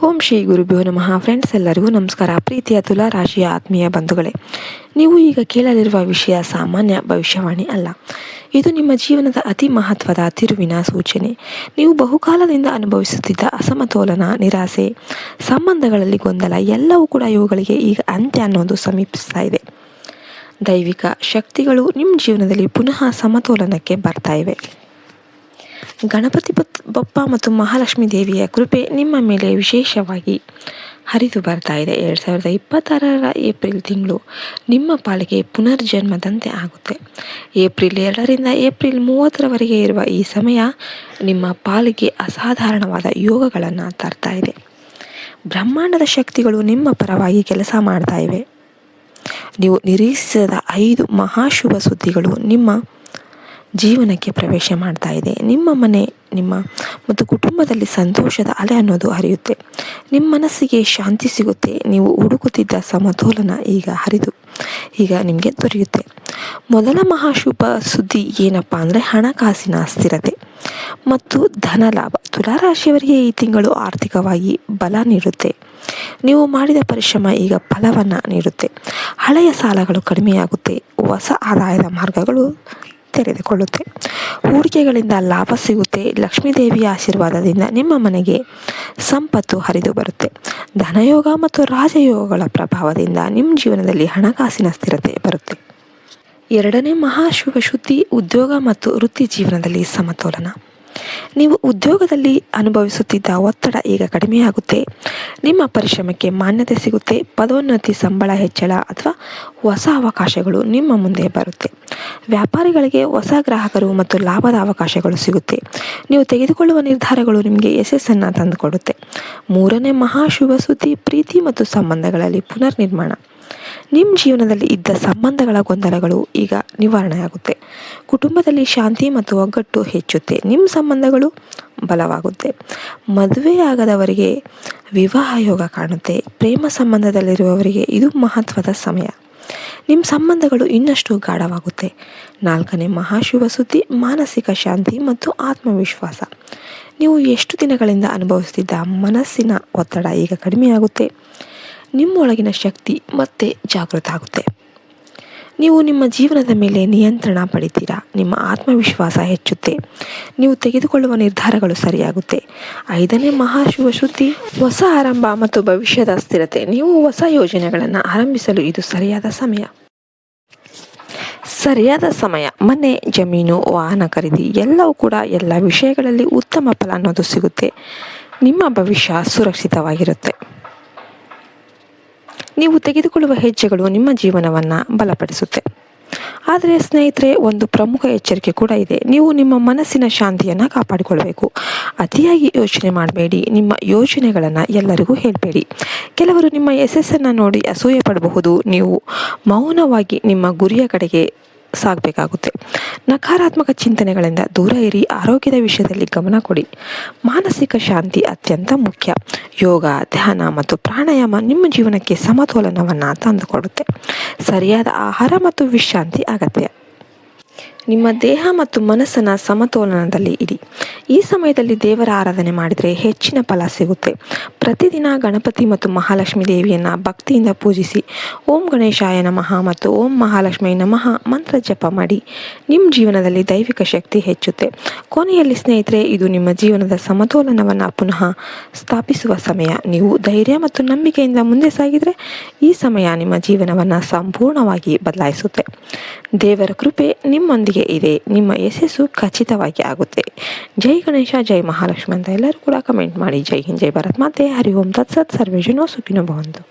ಓಂ ಶ್ರೀ ಗುರುಭ್ಯೋ ನಮಃ. ಫ್ರೆಂಡ್ಸ್, ಎಲ್ಲರಿಗೂ ನಮಸ್ಕಾರ. ಪ್ರೀತಿಯ ತುಲಾ ರಾಶಿಯ ಆತ್ಮೀಯ ಬಂಧುಗಳೇ, ನೀವು ಈಗ ಕೇಳಲಿರುವ ವಿಷಯ ಸಾಮಾನ್ಯ ಭವಿಷ್ಯವಾಣಿ ಅಲ್ಲ. ಇದು ನಿಮ್ಮ ಜೀವನದ ಅತಿ ಮಹತ್ವದ ತಿರುವಿನ ಸೂಚನೆ. ನೀವು ಬಹುಕಾಲದಿಂದ ಅನುಭವಿಸುತ್ತಿದ್ದ ಅಸಮತೋಲನ, ನಿರಾಸೆ, ಸಂಬಂಧಗಳಲ್ಲಿ ಗೊಂದಲ ಎಲ್ಲವೂ ಕೂಡ ಇವುಗಳಿಗೆ ಈಗ ಅಂತ್ಯ ಅನ್ನೋದು ಸಮೀಪಿಸ್ತಾ ಇದೆ. ದೈವಿಕ ಶಕ್ತಿಗಳು ನಿಮ್ಮ ಜೀವನದಲ್ಲಿ ಪುನಃ ಸಮತೋಲನಕ್ಕೆ ಬರ್ತಾ ಇವೆ. ಗಣಪತಿ ಬಪ್ಪ ಮತ್ತು ಮಹಾಲಕ್ಷ್ಮೀ ದೇವಿಯ ಕೃಪೆ ನಿಮ್ಮ ಮೇಲೆ ವಿಶೇಷವಾಗಿ ಹರಿದು ಬರ್ತಾ ಇದೆ. 2026 ಏಪ್ರಿಲ್ ತಿಂಗಳು ನಿಮ್ಮ ಪಾಲಿಗೆ ಪುನರ್ಜನ್ಮದಂತೆ ಆಗುತ್ತೆ. ಏಪ್ರಿಲ್ 2ರಿಂದ ಏಪ್ರಿಲ್ 30ರವರೆಗೆ ಇರುವ ಈ ಸಮಯ ನಿಮ್ಮ ಪಾಲಿಗೆ ಅಸಾಧಾರಣವಾದ ಯೋಗಗಳನ್ನು ತರ್ತಾ ಇದೆ. ಬ್ರಹ್ಮಾಂಡದ ಶಕ್ತಿಗಳು ನಿಮ್ಮ ಪರವಾಗಿ ಕೆಲಸ ಮಾಡ್ತಾ ಇವೆ. ನೀವು ನಿರೀಕ್ಷಿಸದ 5 ಮಹಾಶುಭ ಸುದ್ದಿಗಳು ನಿಮ್ಮ ಜೀವನಕ್ಕೆ ಪ್ರವೇಶ ಮಾಡ್ತಾ ಇದೆ. ನಿಮ್ಮ ಮನೆ, ನಿಮ್ಮ ಮತ್ತು ಕುಟುಂಬದಲ್ಲಿ ಸಂತೋಷದ ಅಲೆ ಅನ್ನೋದು ಹರಿಯುತ್ತೆ. ನಿಮ್ಮ ಮನಸ್ಸಿಗೆ ಶಾಂತಿ ಸಿಗುತ್ತೆ. ನೀವು ಹುಡುಕುತ್ತಿದ್ದ ಸಮತೋಲನ ಈಗ ನಿಮಗೆ ದೊರೆಯುತ್ತೆ. ಮೊದಲ ಮಹಾಶುಭ ಸುದ್ದಿ ಏನಪ್ಪ ಅಂದರೆ ಹಣಕಾಸಿನ ಸ್ಥಿರತೆ ಮತ್ತು ಧನ ಲಾಭ. ತುಲಾರಾಶಿಯವರಿಗೆ ಈ ತಿಂಗಳು ಆರ್ಥಿಕವಾಗಿ ಬಲ ನೀಡುತ್ತೆ. ನೀವು ಮಾಡಿದ ಪರಿಶ್ರಮ ಈಗ ಫಲವನ್ನು ನೀಡುತ್ತೆ. ಹಳೆಯ ಸಾಲಗಳು ಕಡಿಮೆಯಾಗುತ್ತೆ. ಹೊಸ ಆದಾಯದ ಮಾರ್ಗಗಳು ತೆರೆದುಕೊಳ್ಳುತ್ತೆ. ಹೂಡಿಕೆಗಳಿಂದ ಲಾಭ ಸಿಗುತ್ತೆ. ಲಕ್ಷ್ಮೀದೇವಿಯ ಆಶೀರ್ವಾದದಿಂದ ನಿಮ್ಮ ಮನೆಗೆ ಸಂಪತ್ತು ಹರಿದು ಬರುತ್ತೆ. ಧನಯೋಗ ಮತ್ತು ರಾಜಯೋಗಗಳ ಪ್ರಭಾವದಿಂದ ನಿಮ್ಮ ಜೀವನದಲ್ಲಿ ಹಣಕಾಸಿನ ಸ್ಥಿರತೆ ಬರುತ್ತೆ. 2ನೇ ಮಹಾಶುಭ ಸುದ್ದಿ ಉದ್ಯೋಗ ಮತ್ತು ವೃತ್ತಿ ಜೀವನದಲ್ಲಿ ಸಮತೋಲನ. ನೀವು ಉದ್ಯೋಗದಲ್ಲಿ ಅನುಭವಿಸುತ್ತಿದ್ದ ಒತ್ತಡ ಈಗ ಕಡಿಮೆಯಾಗುತ್ತೆ. ನಿಮ್ಮ ಪರಿಶ್ರಮಕ್ಕೆ ಮಾನ್ಯತೆ ಸಿಗುತ್ತೆ. ಪದೋನ್ನತಿ, ಸಂಬಳ ಹೆಚ್ಚಳ ಅಥವಾ ಹೊಸ ಅವಕಾಶಗಳು ನಿಮ್ಮ ಮುಂದೆ ಬರುತ್ತೆ. ವ್ಯಾಪಾರಿಗಳಿಗೆ ಹೊಸ ಗ್ರಾಹಕರು ಮತ್ತು ಲಾಭದ ಅವಕಾಶಗಳು ಸಿಗುತ್ತೆ. ನೀವು ತೆಗೆದುಕೊಳ್ಳುವ ನಿರ್ಧಾರಗಳು ನಿಮಗೆ ಯಶಸ್ಸನ್ನು ತಂದುಕೊಡುತ್ತೆ. 3ನೇ ಮಹಾಶುಭ ಸುದ್ದಿ ಪ್ರೀತಿ ಮತ್ತು ಸಂಬಂಧಗಳಲ್ಲಿ ಪುನರ್ನಿರ್ಮಾಣ. ನಿಮ್ಮ ಜೀವನದಲ್ಲಿ ಇದ್ದ ಸಂಬಂಧಗಳ ಗೊಂದಲಗಳು ಈಗ ನಿವಾರಣೆಯಾಗುತ್ತೆ. ಕುಟುಂಬದಲ್ಲಿ ಶಾಂತಿ ಮತ್ತು ಒಗ್ಗಟ್ಟು ಹೆಚ್ಚುತ್ತೆ. ನಿಮ್ಮ ಸಂಬಂಧಗಳು ಬಲವಾಗುತ್ತೆ. ಮದುವೆಯಾಗದವರಿಗೆ ವಿವಾಹ ಯೋಗ ಕಾಣುತ್ತೆ. ಪ್ರೇಮ ಸಂಬಂಧದಲ್ಲಿರುವವರಿಗೆ ಇದು ಮಹತ್ವದ ಸಮಯ. ನಿಮ್ಮ ಸಂಬಂಧಗಳು ಇನ್ನಷ್ಟು ಗಾಢವಾಗುತ್ತೆ. 4ನೇ ಮಹಾಶುಭ ಸುದ್ದಿ ಮಾನಸಿಕ ಶಾಂತಿ ಮತ್ತು ಆತ್ಮವಿಶ್ವಾಸ. ನೀವು ಎಷ್ಟು ದಿನಗಳಿಂದ ಅನುಭವಿಸುತ್ತಿದ್ದ ಮನಸ್ಸಿನ ಒತ್ತಡ ಈಗ ಕಡಿಮೆಯಾಗುತ್ತೆ. ನಿಮ್ಮೊಳಗಿನ ಶಕ್ತಿ ಮತ್ತೆ ಜಾಗೃತ ಆಗುತ್ತೆ. ನೀವು ನಿಮ್ಮ ಜೀವನದ ಮೇಲೆ ನಿಯಂತ್ರಣ ಪಡಿತೀರಾ. ನಿಮ್ಮ ಆತ್ಮವಿಶ್ವಾಸ ಹೆಚ್ಚುತ್ತೆ. ನೀವು ತೆಗೆದುಕೊಳ್ಳುವ ನಿರ್ಧಾರಗಳು ಸರಿಯಾಗುತ್ತೆ. 5ನೇ ಮಹಾಶುಭ ಸುದ್ದಿ ಹೊಸ ಆರಂಭ ಮತ್ತು ಭವಿಷ್ಯದ ಸ್ಥಿರತೆ. ನೀವು ಹೊಸ ಯೋಜನೆಗಳನ್ನು ಆರಂಭಿಸಲು ಇದು ಸರಿಯಾದ ಸಮಯ. ಮನೆ, ಜಮೀನು, ವಾಹನ ಖರೀದಿ ಎಲ್ಲವೂ ಕೂಡ ಎಲ್ಲ ವಿಷಯಗಳಲ್ಲಿ ಉತ್ತಮ ಫಲ ಅನ್ನೋದು ಸಿಗುತ್ತೆ. ನಿಮ್ಮ ಭವಿಷ್ಯ ಸುರಕ್ಷಿತವಾಗಿರುತ್ತೆ. ನೀವು ತೆಗೆದುಕೊಳ್ಳುವ ಹೆಜ್ಜೆಗಳು ನಿಮ್ಮ ಜೀವನವನ್ನು ಬಲಪಡಿಸುತ್ತೆ. ಆದರೆ ಸ್ನೇಹಿತರೆ, ಒಂದು ಪ್ರಮುಖ ಎಚ್ಚರಿಕೆ ಕೂಡ ಇದೆ. ನೀವು ನಿಮ್ಮ ಮನಸ್ಸಿನ ಶಾಂತಿಯನ್ನು ಕಾಪಾಡಿಕೊಳ್ಬೇಕು. ಅತಿಯಾಗಿ ಯೋಚನೆ ಮಾಡಬೇಡಿ. ನಿಮ್ಮ ಯೋಚನೆಗಳನ್ನು ಎಲ್ಲರಿಗೂ ಹೇಳಬೇಡಿ. ಕೆಲವರು ನಿಮ್ಮ ಯಶಸ್ಸನ್ನು ನೋಡಿ ಅಸೂಯೆ ಪಡಬಹುದು. ನೀವು ಮೌನವಾಗಿ ನಿಮ್ಮ ಗುರಿಯ ಕಡೆಗೆ ಸಾಗಬೇಕಾಗುತ್ತೆ. ನಕಾರಾತ್ಮಕ ಚಿಂತನೆಗಳಿಂದ ದೂರ ಇರಿ. ಆರೋಗ್ಯದ ವಿಷಯದಲ್ಲಿ ಗಮನ ಕೊಡಿ. ಮಾನಸಿಕ ಶಾಂತಿ ಅತ್ಯಂತ ಮುಖ್ಯ. ಯೋಗ, ಧ್ಯಾನ ಮತ್ತು ಪ್ರಾಣಾಯಾಮ ನಿಮ್ಮ ಜೀವನಕ್ಕೆ ಸಮತೋಲನವನ್ನು ತಂದುಕೊಡುತ್ತೆ. ಸರಿಯಾದ ಆಹಾರ ಮತ್ತು ವಿಶ್ರಾಂತಿ ಅಗತ್ಯ. ನಿಮ್ಮ ದೇಹ ಮತ್ತು ಮನಸ್ಸನ್ನು ಸಮತೋಲನದಲ್ಲಿ ಇಡಿ. ಈ ಸಮಯದಲ್ಲಿ ದೇವರ ಆರಾಧನೆ ಮಾಡಿದರೆ ಹೆಚ್ಚಿನ ಫಲ ಸಿಗುತ್ತೆ. ಪ್ರತಿದಿನ ಗಣಪತಿ ಮತ್ತು ಮಹಾಲಕ್ಷ್ಮೀ ದೇವಿಯನ್ನು ಭಕ್ತಿಯಿಂದ ಪೂಜಿಸಿ. ಓಂ ಗಣೇಶಾಯ ನಮಃ ಮತ್ತು ಓಂ ಮಹಾಲಕ್ಷ್ಮೀ ನಮಃ ಮಂತ್ರ ಜಪ ಮಾಡಿ. ನಿಮ್ಮ ಜೀವನದಲ್ಲಿ ದೈವಿಕ ಶಕ್ತಿ ಹೆಚ್ಚುತ್ತೆ. ಕೊನೆಯಲ್ಲಿ ಸ್ನೇಹಿತರೆ, ಇದು ನಿಮ್ಮ ಜೀವನದ ಸಮತೋಲನವನ್ನು ಪುನಃ ಸ್ಥಾಪಿಸುವ ಸಮಯ. ನೀವು ಧೈರ್ಯ ಮತ್ತು ನಂಬಿಕೆಯಿಂದ ಮುಂದೆ ಸಾಗಿದರೆ ಈ ಸಮಯ ನಿಮ್ಮ ಜೀವನವನ್ನು ಸಂಪೂರ್ಣವಾಗಿ ಬದಲಾಯಿಸುತ್ತೆ. ದೇವರ ಕೃಪೆ ನಿಮ್ಮೊಂದಿಗೆ ಇದೆ. ನಿಮ್ಮ ಯಶಸ್ಸು ಖಚಿತವಾಗಿ ಆಗುತ್ತೆ. ಜೈ ಗಣೇಶ, ಜೈ ಮಹಾಲಕ್ಷ್ಮಿ ಅಂತ ಎಲ್ಲರೂ ಕೂಡ ಕಮೆಂಟ್ ಮಾಡಿ. ಜೈ ಹಿಂದ್, ಜೈ ಭಾರತ್ ಮಾತೆ. ಹರಿ ಓಂ ತತ್ಸತ್. ಸರ್ವೇ ಜನೋ ಸುಖಿನೋ ಭವಂತು.